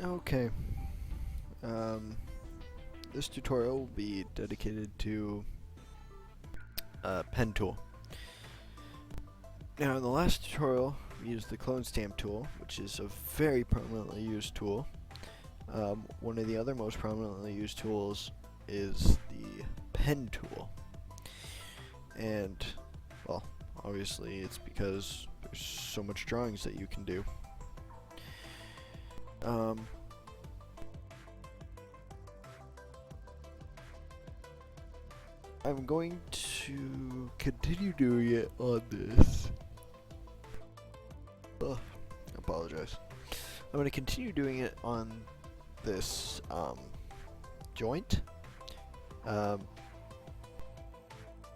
Okay, um, this tutorial will be dedicated to pen tool. Now in the last tutorial we used the clone stamp tool, which is a very prominently used tool. One of the other most prominently used tools is the pen tool. And, well, obviously it's because there's so much drawings that you can do. I'm going to continue doing it on this. Ugh, I apologize. I'm going to continue doing it on this joint.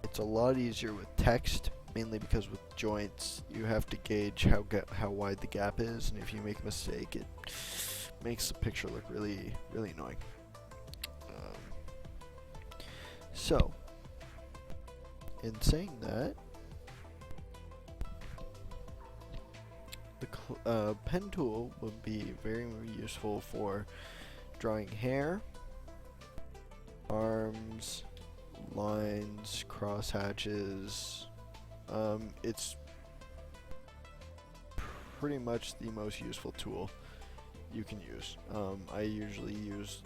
It's a lot easier with text, mainly because with joints you have to gauge how wide the gap is, and if you make a mistake, it makes the picture look really annoying. So, in saying that, the pen tool would be very useful for drawing hair, arms, lines, cross hatches. It's pretty much the most useful tool you can use. I usually use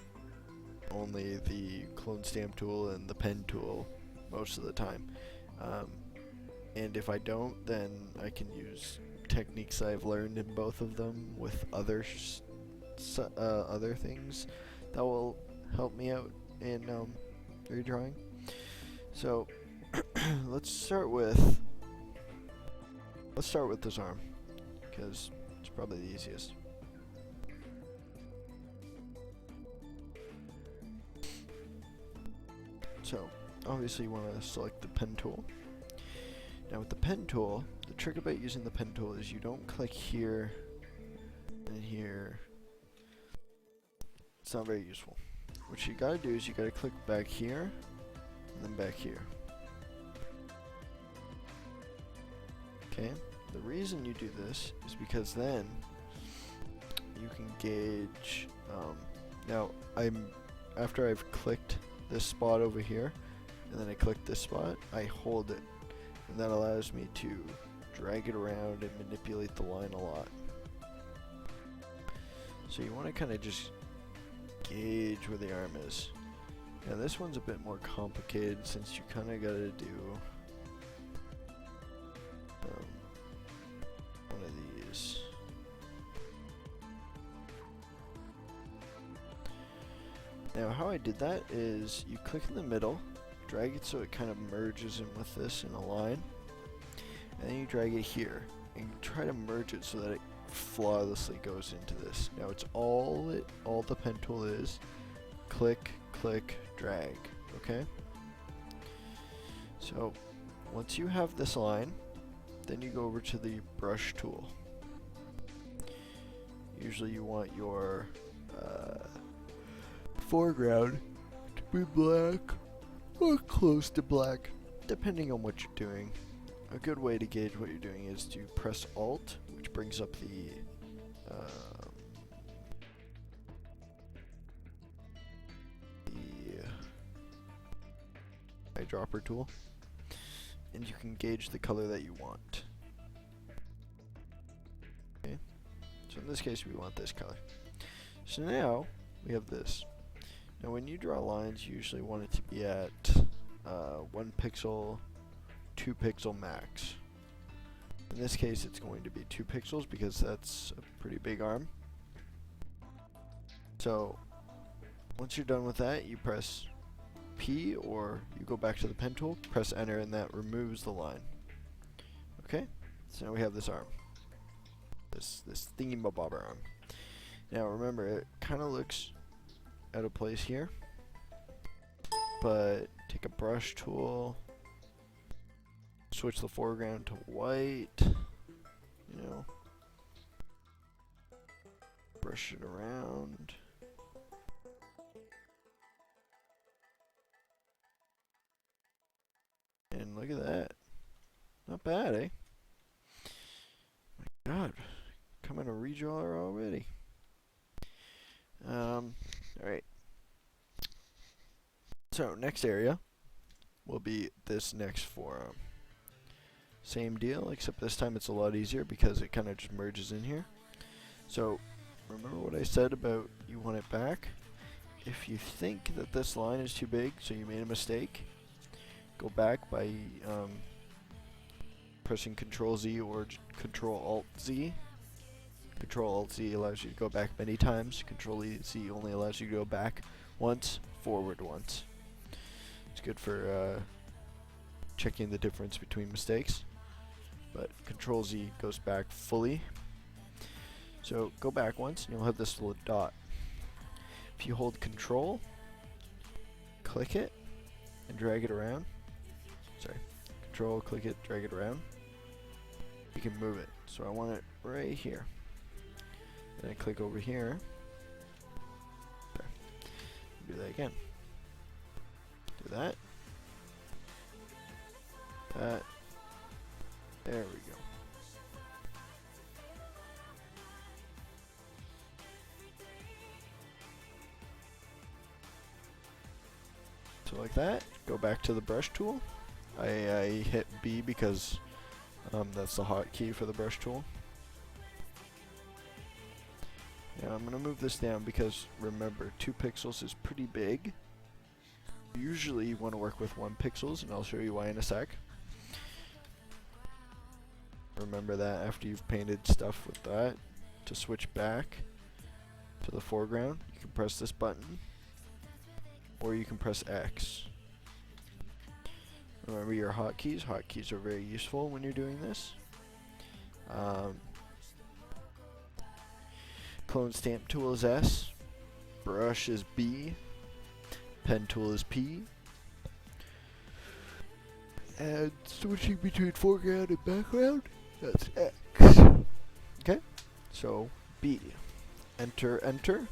only the clone stamp tool and the pen tool most of the time. And if I don't, then I can use techniques I've learned in both of them with other things that will help me out in redrawing. So let's start with this arm, because it's probably the easiest. So obviously you want to select the pen tool. Now with the pen tool, the trick about using the pen tool is you don't click here and here. It's not very useful. What you gotta do is you gotta click back here and then back here. Okay? The reason you do this is because then you can gauge. Now after I've clicked this spot over here and then I click this spot, I hold it, and that allows me to drag it around and manipulate the line a lot. So you want to kind of just gauge where the arm is. Now this one's a bit more complicated, since you kind of got to do one of these. Now how I did that is you click in the middle, drag it so it kind of merges in with this in a line, and then you drag it here and you try to merge it so that it flawlessly goes into this. Now it's all the pen tool is: click, click, drag. Okay? So once you have this line, then you go over to the brush tool. Usually you want your foreground to be black or close to black, depending on what you're doing. A good way to gauge what you're doing is to press Alt, which brings up the eyedropper tool, and you can gauge the color that you want. Okay, so in this case we want this color. So now we have this. Now when you draw lines, you usually want it to be at 1 pixel, 2 pixel max. In this case it's going to be 2 pixels because that's a pretty big arm. So once you're done with that, you press P, or you go back to the pen tool, press enter, and that removes the line. Okay, so now we have this arm, this thingy-mabobber arm. Now remember, it kind of looks out of place here, but take a brush tool, switch the foreground to white, you know, brush it around. And look at that. Not bad, eh? My God, coming a redrawer already. Alright. So, next area will be this next forum. Same deal, except this time it's a lot easier because it kind of just merges in here. So, remember what I said about you want it back? If you think that this line is too big, so you made a mistake, go back by pressing Control Z or Control Alt Z. Control Alt Z allows you to go back many times. Control Z only allows you to go back once, forward once. It's good for checking the difference between mistakes. But Control Z goes back fully. So go back once and you'll have this little dot. If you hold Control, click it, and drag it around. Sorry. Control, click it, drag it around. You can move it. So I want it right here. Then I click over here. Okay. Do that again. Do that. That. There we go. So like that. Go back to the brush tool. I hit B because that's the hotkey for the brush tool. Now I'm going to move this down because, remember, 2 pixels is pretty big. Usually you want to work with 1 pixels, and I'll show you why in a sec. Remember that after you've painted stuff with that, to switch back to the foreground, you can press this button, or you can press X. Remember your hotkeys. Hotkeys are very useful when you're doing this. Clone stamp tool is S, brush is B, pen tool is P, and switching between foreground and background, that's X. Okay, so B, enter, enter,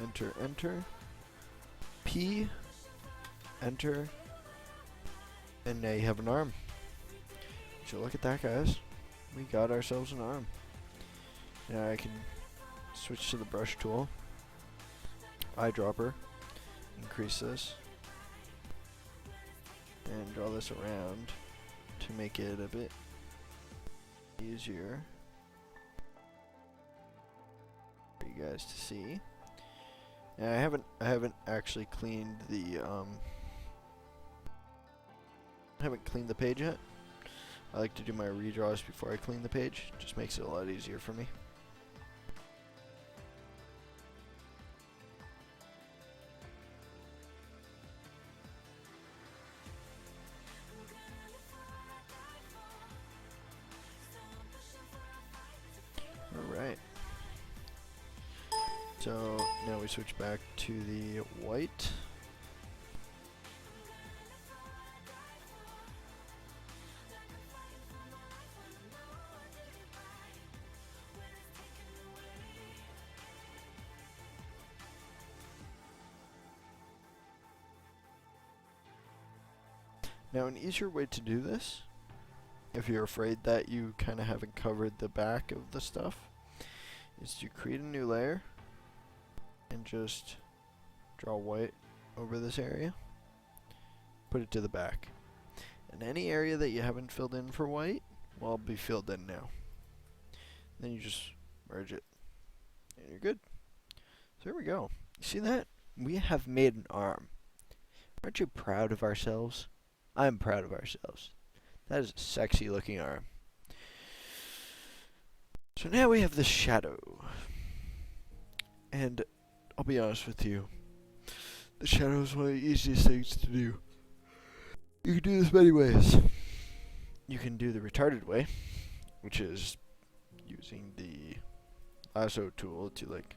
enter, enter, P, enter, and now you have an arm. So look at that, guys. We got ourselves an arm. Now I can switch to the brush tool, eyedropper, increase this, and draw this around to make it a bit easier for you guys to see. And I haven't actually cleaned the page yet. I like to do my redraws before I clean the page. Just makes it a lot easier for me. Alright. So now we switch back to the white. Now an easier way to do this, if you're afraid that you kind of haven't covered the back of the stuff, is to create a new layer and just draw white over this area, put it to the back, and any area that you haven't filled in for white will be filled in now. Then you just merge it and you're good. So there we go. You see that? We have made an arm. Aren't you proud of ourselves? I'm proud of ourselves. That is a sexy looking arm. So now we have the shadow. And I'll be honest with you, the shadow is one of the easiest things to do. You can do this many ways. You can do the retarded way, which is using the lasso tool to like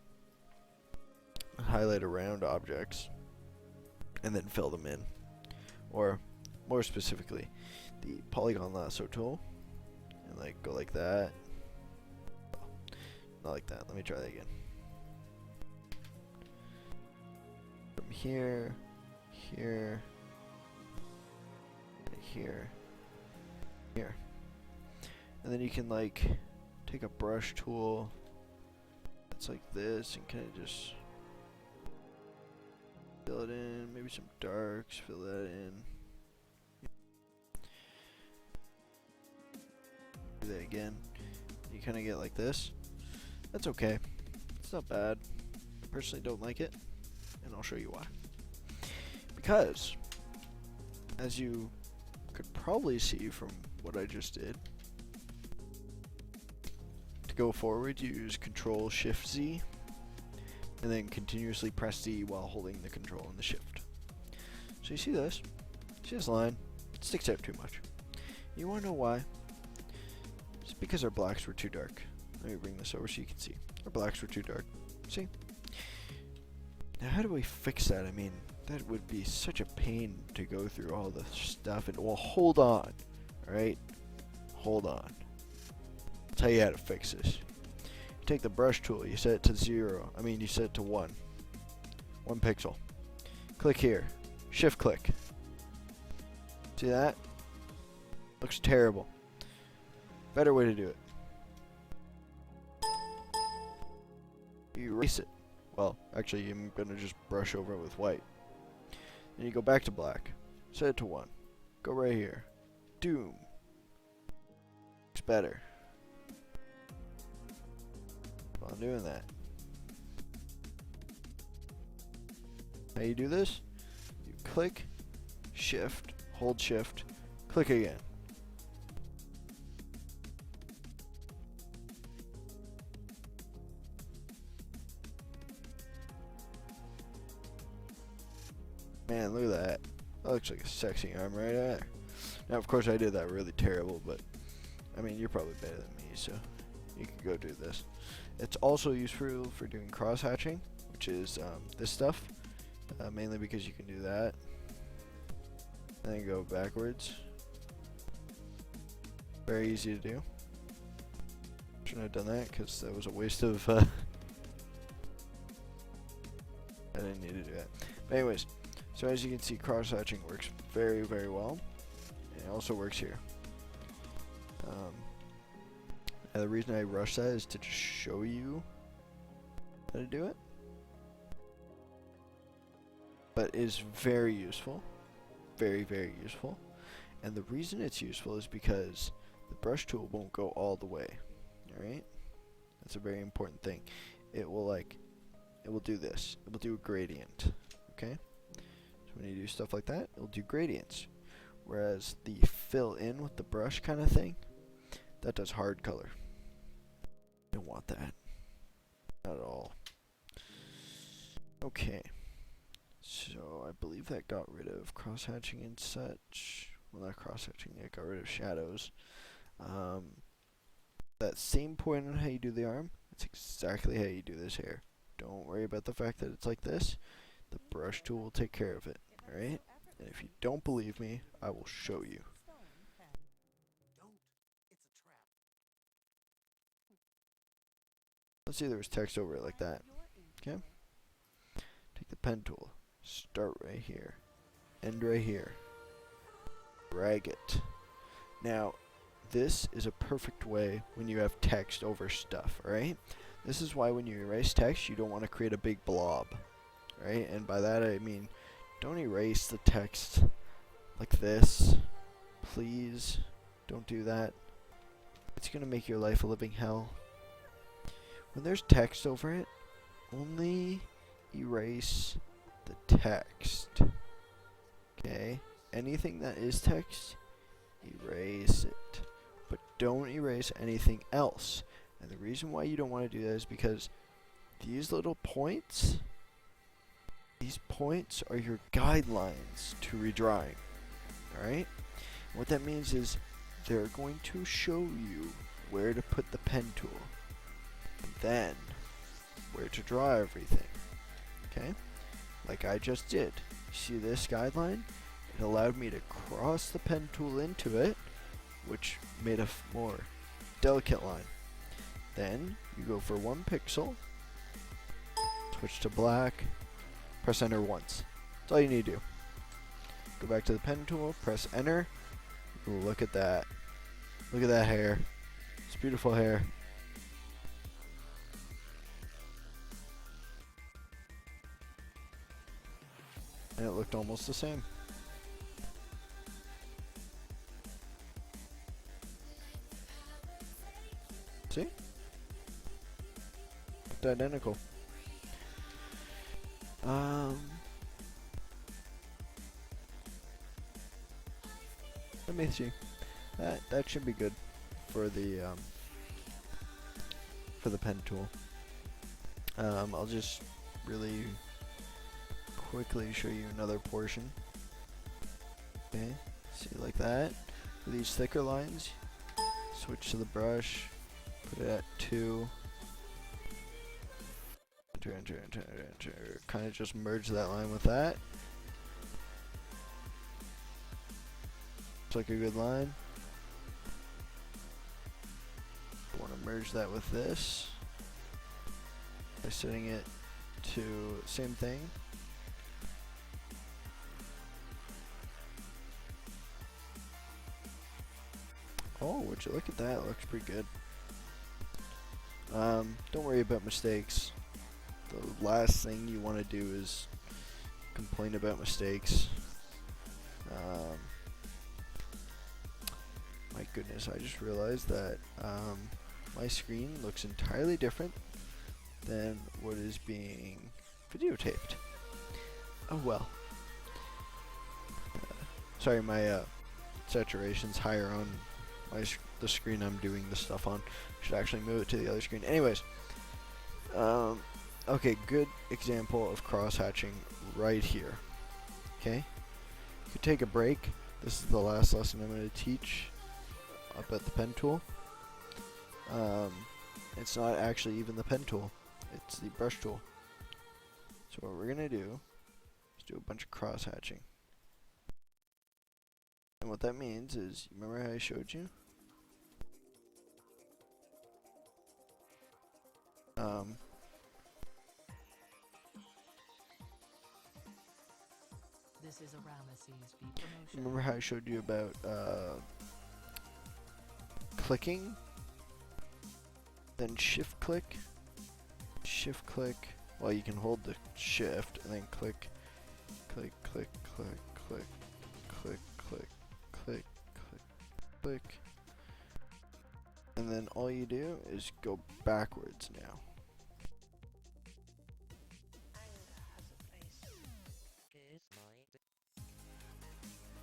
highlight around objects and then fill them in. Or more specifically, the polygon lasso tool, and like go like that. Not like that. Let me try that again. From here, here, here, here. And then you can like take a brush tool that's like this and kind of just Fill it in, maybe some darks, fill that in. Do that again. You kind of get like this. That's okay. It's not bad. Personally don't like it, and I'll show you why. Because, as you could probably see from what I just did, to go forward, you use Control-Shift-Z, and then continuously press Z while holding the Control and the Shift. So you see this? See this line? It sticks out too much. You want to know why? It's because our blacks were too dark. Let me bring this over so you can see. Our blacks were too dark. See? Now how do we fix that? I mean, that would be such a pain to go through all the stuff. And well, hold on. Alright? Hold on. I'll tell you how to fix this. You take the brush tool, you set it to 0. I mean, you set it to 1. 1 pixel. Click here. Shift click. See that? Looks terrible. Better way to do it. You erase it. Well, actually, I'm going to just brush over it with white. Then you go back to black. Set it to 1. Go right here. Doom. Looks better. While I'm doing that. How you do this? You click, shift, hold shift, click again. Man, look at that. That looks like a sexy arm right there. Now, of course, I did that really terrible, but I mean, you're probably better than me, so you can go do this. It's also useful for doing cross-hatching, which is this stuff, mainly because you can do that. And then go backwards. Very easy to do. Shouldn't have done that because that was a waste of. I didn't need to do that. But anyways, so as you can see, cross-hatching works very, very well. And it also works here. And the reason I rush that is to just show you how to do it. But it is very useful. Very, very useful. And the reason it's useful is because the brush tool won't go all the way. Alright? That's a very important thing. It will do this. It will do a gradient. Okay? So when you do stuff like that, it will do gradients. Whereas the fill in with the brush kind of thing, that does hard color. Don't want that. Not at all. Okay. So I believe that got rid of cross-hatching and such. Well, not cross-hatching, it got rid of shadows. That same point on how you do the arm, that's exactly how you do this hair. Don't worry about the fact that it's like this. The brush tool will take care of it. Alright? And if you don't believe me, I will show you. Let's see, there was text over it like that. Okay? Take the pen tool. Start right here. End right here. Drag it. Now, this is a perfect way when you have text over stuff, alright? This is why when you erase text, you don't want to create a big blob. Right? And by that I mean, don't erase the text like this. Please, don't do that. It's going to make your life a living hell. When there's text over it, only erase the text. Okay? Anything that is text, erase it. But don't erase anything else. And the reason why you don't want to do that is because these little points, these points are your guidelines to redrawing. Alright? What that means is they're going to show you where to put the pen tool. And then where to draw everything. Okay? Like I just did. See this guideline? It allowed me to cross the pen tool into it, which made a more delicate line. Then you go for 1 pixel, switch to black, press enter once. That's all you need to do. Go back to the pen tool, press enter. Ooh, look at that. Look at that hair. It's beautiful hair. and it looked almost the same. See? Looked identical. Let me see. That should be good for the pen tool. I'll just really quickly show you another portion. Okay, see, like that. For these thicker lines, switch to the brush, put it at 2. Enter. Kind of just merge that line with that. Looks like a good line. Want to merge that with this by setting it to same thing. Oh, would you look at that? It looks pretty good. Don't worry about mistakes. The last thing you want to do is complain about mistakes. My goodness, I just realized that my screen looks entirely different than what is being videotaped. Oh well. Sorry, my saturation's higher on the screen I'm doing this stuff on. Should actually move it to the other screen. Anyways, okay, good example of cross-hatching right here. Okay, you could take a break. This is the last lesson I'm going to teach about the pen tool. It's not actually even the pen tool, it's the brush tool. So what we're going to do is do a bunch of cross-hatching. And what that means is, remember how I showed you? This is a Ramesses B promotion. Remember how I showed you about clicking, then shift click, well, you can hold the shift and then click, click, click, click, click, click, click, click, click, click, and then all you do is go backwards now.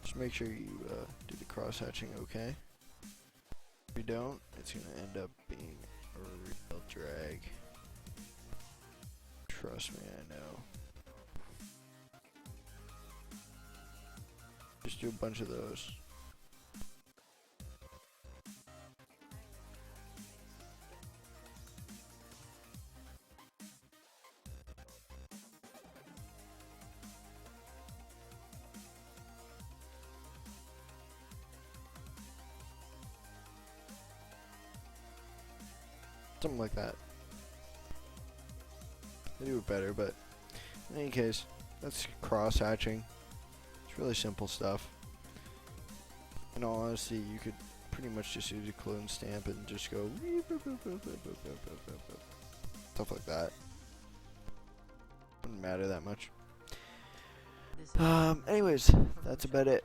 Just make sure you do the cross hatching okay. If you don't, it's going to end up being a real drag. Trust me, I know. Just do a bunch of those. Something like that. They do it better, but in any case, that's cross hatching. It's really simple stuff. In all honesty, you could pretty much just use a clone stamp and just go stuff like that. Wouldn't matter that much. Anyways, that's about it.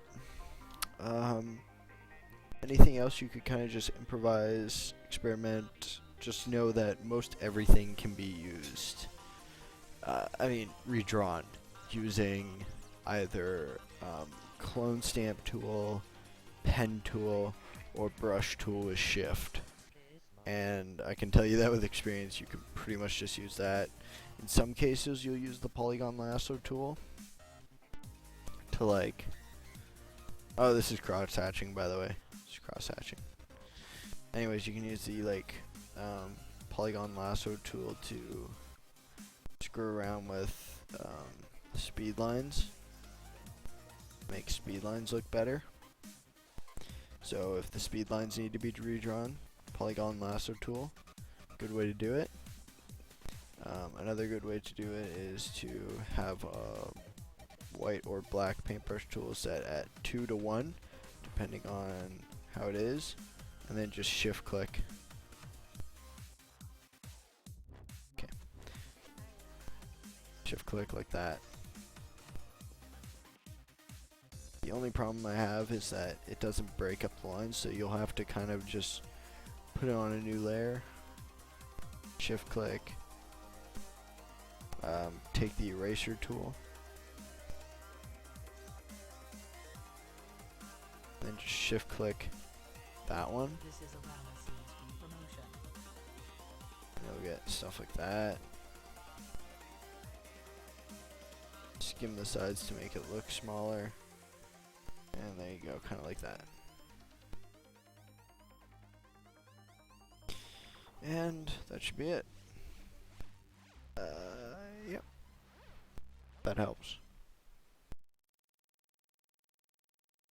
Anything else you could kind of just improvise, experiment. Just know that most everything can be used. Redrawn using either clone stamp tool, pen tool, or brush tool with shift. And I can tell you that with experience, you can pretty much just use that. In some cases, you'll use the polygon lasso tool to like. Oh, this is cross hatching, by the way. This is cross hatching. Anyways, you can use the polygon lasso tool to screw around with speed lines, make speed lines look better. So if the speed lines need to be redrawn, polygon lasso tool, good way to do it. Another good way to do it is to have a white or black paintbrush tool set at 2:1, depending on how it is, and then just shift click. Shift click like that. The only problem I have is that it doesn't break up the lines, so you'll have to kind of just put it on a new layer, shift click, take the eraser tool, then just shift click that one, This is a Ramesses V promotion. and you'll get stuff like that. Skim the sides to make it look smaller, and there you go, kind of like that. And that should be it. Yep. That helps.